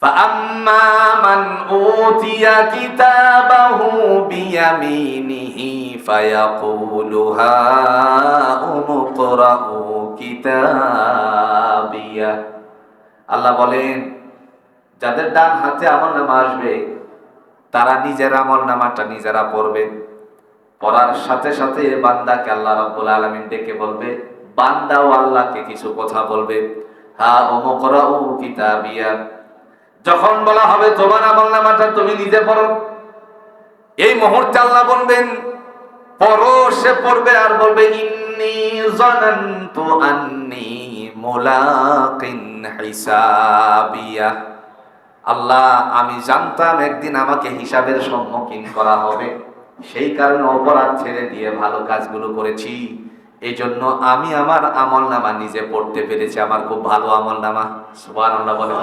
فأما من أوتي كتابه بيمينه فيقول هاؤم اقرءوا كتابيه। আল্লাহ বলেন, যাদের ডান হাতে আমলনামা আসবে তারা নিজের আমলনামাটা নিজেরা পড়বে। পড়ার সাথে সাথে বান্দাকে আল্লাহ রাব্বুল আলামিন ডেকে বলবে, বান্দাও আল্লাহকে কিছু কথা বলবে। হাউম ইকরাউ কিতাবিয়া, যখন বলা হবে তোমার আমলনামাটা তুমি নিজে পড়ো, এই মুহূর্তে আল্লাহ বলবেন পড়ো, সে পড়বে আর বলবে ইন্নী যানানতু আন্নী মুলাকিন হিসাবিয়া। আল্লাহ, আমি জানতাম একদিন আমাকে হিসাবের সম্মুখীন করা হবে, সেই কারণে অপরাধ ছেড়ে দিয়ে ভালো কাজগুলো করেছি। এই জন্য আমি আমার আমলনামা নিজে পড়তে পেরেছি। আমার খুব ভালো আমলনামা। সুবহানাল্লাহ বলে।